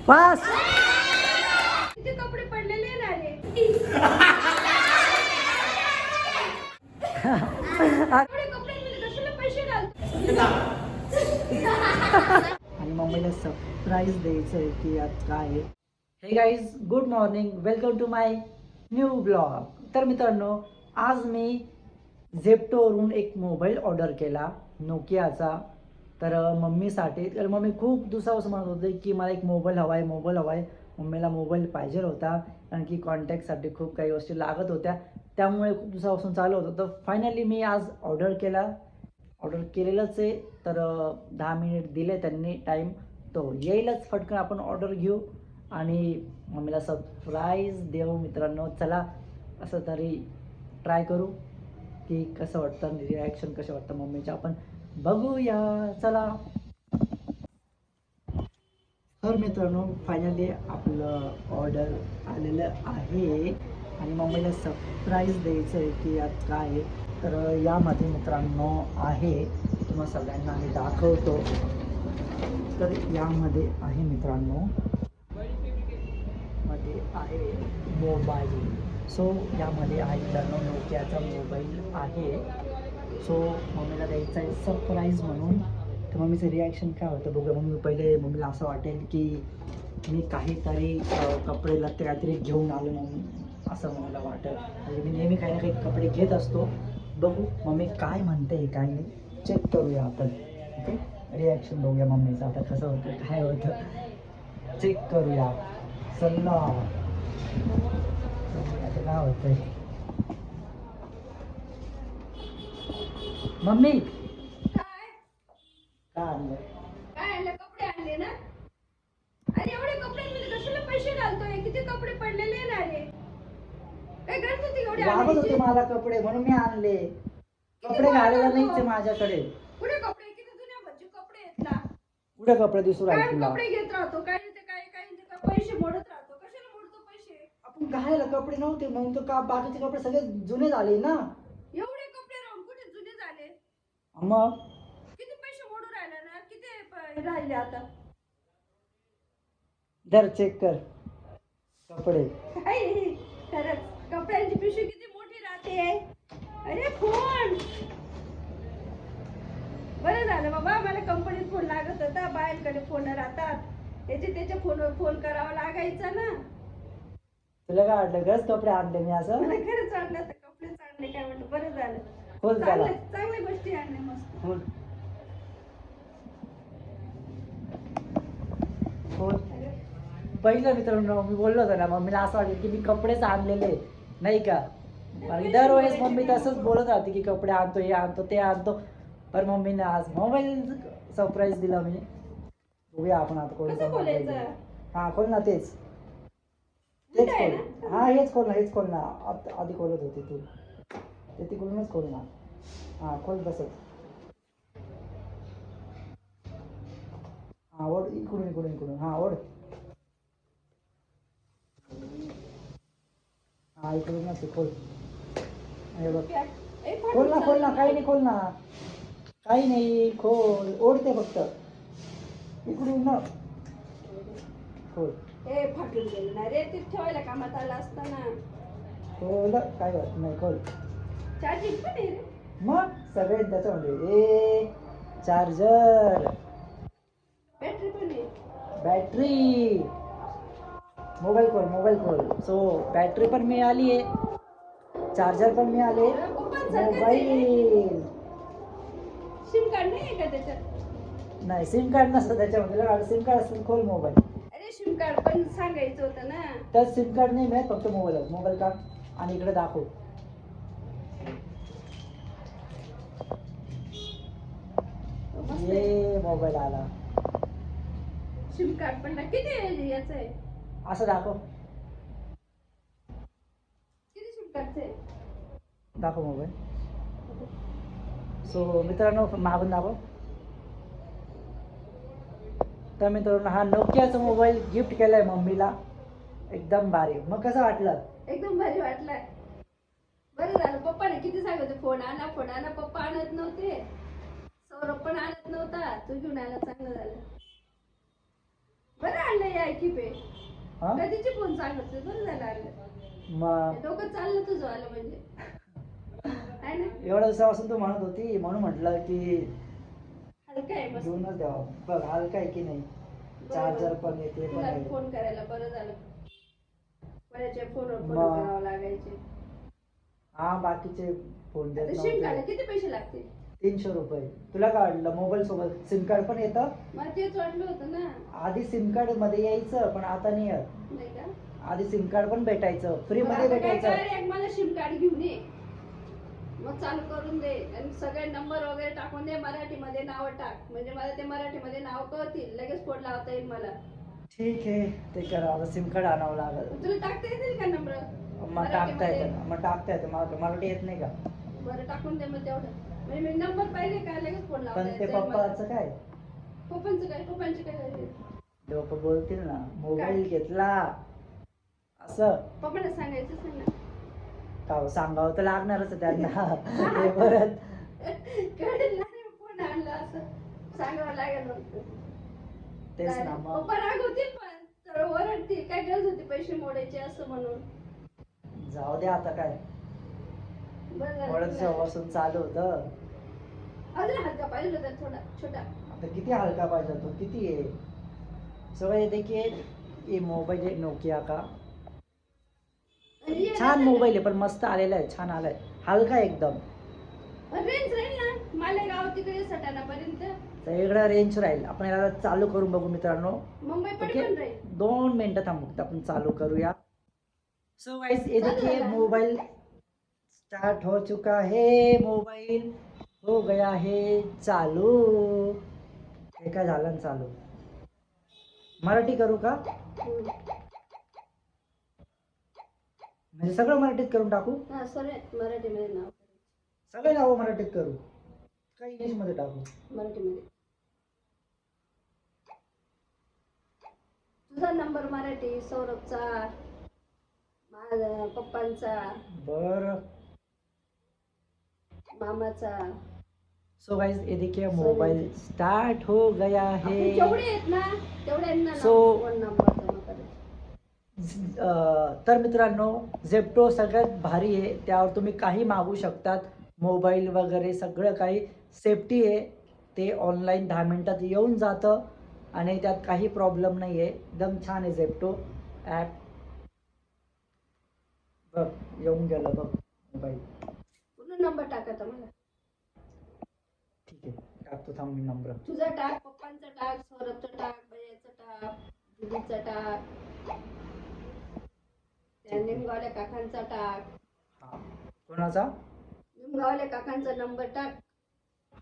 Pass. किती कपडे पडलेले ना रे. एवढे कपडे मी कशाला पैसे घालतो. आणि मम्मीला सरप्राईज द्यायचं आहे की आज काय आहे. Hey guys, good morning, welcome to my new blog. तर मित्रांनो, आज मी झेप्टोवरून एक मोबाईल ऑर्डर केला नोकियाचा. तर मम्मीसाठी, तर मम्मी खूप दिवसापासून म्हणत होते की मला एक मोबाईल हवा आहे. मम्मीला मोबाईल पाहिजे होता कारण की कॉन्टॅक्टसाठी खूप काही गोष्टी लागत होत्या, त्यामुळे खूप दिवसापासून चालू होतं. तर फायनली मी आज ऑर्डर केलेलंच आहे. तर 10 मिनिट दिले त्यांनी टाईम, तो येईलच फटकन. आपण ऑर्डर घेऊ आणि मम्मीला सरप्राईज देऊ मित्रांनो. चला असं तरी ट्राय करू की कसं वाटतं, रिॲक्शन कसं वाटतं मम्मीचं, आपण बघूया. चला. तर मित्रांनो, फायनली आपलं ऑर्डर आलेलं आहे आणि मम्मीला सरप्राईज द्यायचं आहे की आज काय आहे. तर यामध्ये मित्रांनो आहे, तुम्हाला सगळ्यांना मी दाखवतो. तर यामध्ये आहे मित्रांनो, मध्ये आहे मोबाईल. सो यामध्ये आहे मित्रांनो नोकियाचा मोबाईल आहे. सो मम्मीला द्यायचा आहे सरप्राईज म्हणून. तर मम्मीचं रिॲक्शन काय होतं बघूया. मम्मीला असं वाटेल की मी काहीतरी कपडे लत्ते काहीतरी घेऊन आलो म्हणून, असं मला वाटेल. म्हणजे मी नेहमी काही ना काही कपडे घेत असतो. बघू मम्मी काय म्हणते, काय नाही, चेक करूया आपण. ओके, रिॲक्शन बघूया मम्मीचं आता कसं होतं, काय होतं, चेक करूया. चला आता काय होतंय. मम्मी काय काय आणलं? काय आणलं? कपडे आणले ना. अरे एवढे कपडे मी कशाला पैसे घालतोय. किती कपडे पडलेले ना रे. काय गरज होती एवढी लागत होते आणायची? मला कपडे म्हणून मी आणले. कपडे घालायला नाहीच आहे माझ्याकडे. कुठे कपडे? किती जुन्या भज्जी कपडे आहेत ना. कुठे कपडे दिसू काय राहिले तुला? कपडे घेत राहतो, काय ते काय पैसे मोडत राहतो. कशाला मोडतो पैसे? आपण घालायला कपडे नव्हते म्हणून तर, का बाकीचे कपडे सगळे जुने झाले ना. एवढे कपडे राहून कुठे जुने झाले? मग किती पैसे मोडून राहिले ना. किती राहिले आता? धर, चेक कर कपडे. काय खरंच कपड्यांची पिशवी किती मोठी राहते. अरे फोन, बरं झालं बाबा, मला कंपनीत फोन लागत होता. बायांकडे फोन राहतात, त्याच्या फोनवर फोन करावा लागायचा ना. तुला काय वाटलं गरज कपडे आणले मी असं? मला खरंच वाटलं तर कपडेच आणले काय म्हटलं. बरं झालं, खोल त्याला. चांगल्या गोष्टी आणल्या मस्त. खोल खोल. पहिलं मित्रांनो मी बोललो होतो ना, मम्मीला असं वाटलं की मी कपडेच आणलेले नाही का. आणि दरवेळेस मम्मी तसंच बोलत राहते की कपडे आणतो, हे आणतो, ते आणतो. पण मम्मीने आज मोबाईल सरप्राईज दिला. मी बघूया आपण आता कसं कोणता मोबाईल. बोलायचं? हा खोल ना, तेच काय खोल. ना? हा हेच खोल ना. आधी खोलत होती तू, ते तिकडूनच खोल ना. हा खोल बसत. हा ओढ, इकडून हा ओढ. हा इकडूनच आहे, खोल. हे बघ, ए, खोल ना, काही नाही, खोल ना, काही नाही, खोल. ओढते फक्त इकडून ना, खोल. ए फाटून गेलं ना रे. ते ठेवायला कामात आला असताना. खोल, काय होत नाही, खोल. चार्जिंग पण आहे रे. मग सगळे त्याच्यामध्ये चार्जर, बॅटरी पण आहे. बॅटरी. मोबाईल खोल. सो बॅटरी पण मिळाली आहे, चार्जर पण मिळाले, मोबाईल. सिम कार्ड नाही आहे का त्याच्यात? नाही, सिम कार्ड नसतं त्याच्यामध्ये. सिम कार्ड असेल खोल मोबाईल. अरे सिम कार्ड पण सांगायचं होतं ना. त्यात सिम कार्ड नाही मिळत, फक्त मोबाईल कार्ड. आणि इकडे दाखव. मस्त आहे. ये मोबाईल आला. सिम कार्ड पण किती याचं आहे? असं दाखव. किती सिम कार्डचं आहे? दाखव मोबाईल. सो मित्रांनो, मागून दाखव. तर मित्रांनो, हा नोकियाचा मोबाईल गिफ्ट केलाय मम्मीला. एकदम भारी. मग कसं वाटलं? एकदम भारी वाटलाय. बरं झालं, पप्पाने किती सांगायचं फोन आणा. पप्पा आणत नव्हते, सौरभ पण आणत नव्हता, तू घेऊन आला, चांगलं झालं. बरं आणलं या की पे हा कधीची फोन सांगत बरं झालं आणलं. मग डोकं चाललं तुझं आलं म्हणजे आहे ना. एवढ्या दिवसापासून तू म्हणत होती म्हणून म्हटलं की हलका आहे मस्त. घेऊनच द्यावा. बघ हलका आहे की नाही, चार्जर पण येते पण तुला आहे. फोन करायला बरं झालं. कोणाच्या फोनवर फोन मग. करावं लागायचे. हा बाकीचे फोन देत आता सिम कार्ड नव्हते. किती पैसे लागतील. 300 रुपये. तुला काय वाटलं मोबाईल सोबत सिम कार्ड पण येतं? मला तेच वाटलं होतं ना. आधी सिम कार्ड मध्ये यायचं पण आता नाही येत. नाही का. आधी सिम कार्ड पण भेटायचं, फ्री मग मध्ये आता काय भेटायचं. कर, एक मला सिम कार्ड घेऊन ये मग चालू करून दे आणि सगळे नंबर वगैरे टाकून दे. मराठीमध्ये नाव टाक म्हणजे मला ते मराठीमध्ये नाव कळतील, लगेच फोन लावता येईल मला. ठीक आहे ते करा. आता सिम कार्ड आणावं लागेल. तुला टाकता येतील का नंबर. मग टाकता येतं, मग टाकता येतं. मराठी येत नाही का? बरं टाकून दे मग तेवढं. म्हणजे मी नंबर पाहिले का लगेच फोन लावता पण ते येईल मला. पप्पाचं काय? पप्पांचं काय, पप्पांचे काय झाले. ते पप्पा बोलतील ना मोबाईल घेतला असं. पप्पांना सांगायचंच नाही ना. का सांगावं तर लागणारच आहे त्यांना. ते परत कळेल ना फोन आणला असं सांगावं लागेल मग. तेच ना मग. पप्पा रागवतील पण तर ओरडतील, काय गरज होती पैसे मोडायचे असं म्हणून. जाऊ दे आता काय, बरं झालं थोडंसं तुला. वसून चालू होतं. अजून हलका पाहिजे होता थोडा छोटा. आता किती हलका पाहिजे तो, किती आहे सगळं. ये देखिए ये मोबाईल आहे नोकिया का. आणि छान मोबाईल आहे पण मस्त आलेला आहे, छान आलाय, हलका आहे एकदम. रेंज राहील ना मालेगाव तिकडे सटाणापर्यंत. तर इकडं रेंज राहील. आपण याला चालू करून बघू मित्रांनो. मुंबई पण ओके पण राहील. 2 मिनिटं थांबू, आपण चालू करूया. सो गाइस ये देखिए मोबाइल स्टार्ट हो चुका है. मोबाइल हो गया है चालू. हे काय झालं ना चालू. मराठी करू का म्हणजे सगळं मराठीत करून टाकू. हा सॉरी मराठीमध्ये नाव सगळे नावं मराठीत करू का इंग्लिश मध्ये टाकू. मराठीमध्ये. तुझा नंबर मराठी, सौरभचा, माझा पप्पांचा, बर. मामाचा. सो गाइस ये देखिए मोबाइल स्टार्ट हो गया है. जेवढे आहेत ना तेवढ्यांना So, फोन नंबर जमा करायचा. तर मित्रांनो झेप्टो सगळ्यात भारी आहे. त्यावर तुम्ही काही मागू शकतात, मोबाईल वगैरे सगळं काही. सेफ्टी आहे, ते ऑनलाईन 10 मिनिटात येऊन जातं आणि त्यात काही प्रॉब्लेम नाही आहे. एकदम छान आहे झेप्टो ॲप. बघ येऊन गेलं बघ मोबाईल. पूर्ण नंबर टाकायचा मला. ठीक आहे टाकतो, थांब मी नंबर. तुझा टाक, पप्पांचा टाक, सौरभचा टाक, भैयाचा टाक, दिदीचा टाक, त्या निमगावल्या काकांचा टाक. हा कोणाचा? निमगावल्या काकांचा नंबर टाक,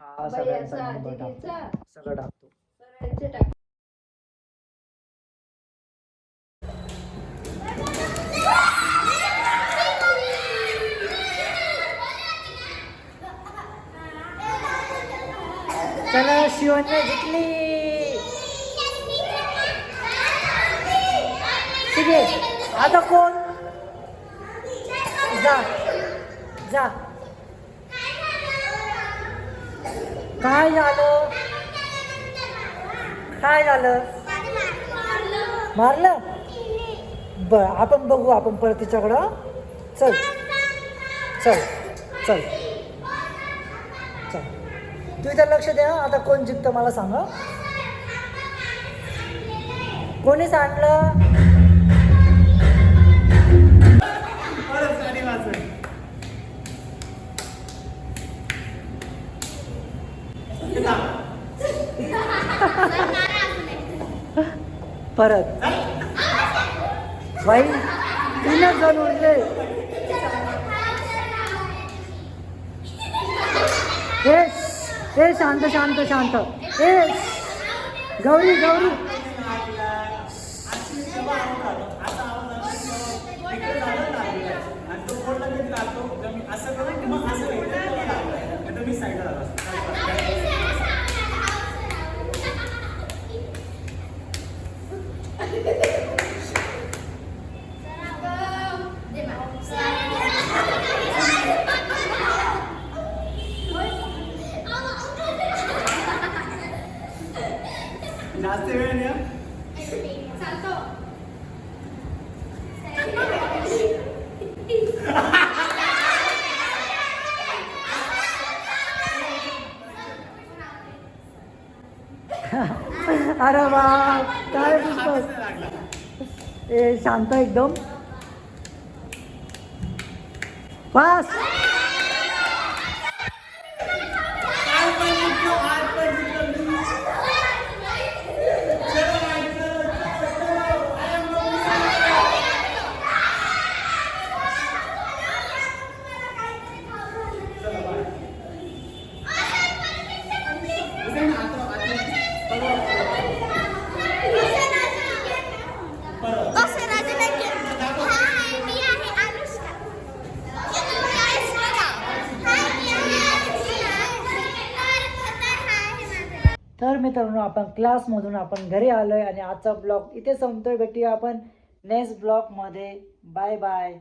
हा सगळ्यांचा भैयाचा, नंबर टाकतो, दिदीचा, सगळं टाकतो. सगळ्यांचे टाक. चला शिवण्या जिंकली. ठीक आहे आता कोण जा जा. काय झालं, काय झालं, मारलं. बर आपण बघू, आपण परत तिच्याकडं. चल चल चल चल. तू इथं लक्ष दे. आता कोण जिंकतं मला सांग. कोणी सांडलं. परत बाई 3 जण उरले. हे शांत शांत शांत. हे गौरी गौरी. जास्त वेळ नाही. ए शांत एकदम फास्ट. तर मित्रांनो आपण क्लासमधून आपण घरी आलोय आणि आजचा ब्लॉग इथे संपतोय. भेटूया आपण नेक्स्ट ब्लॉगमध्ये. Bye bye.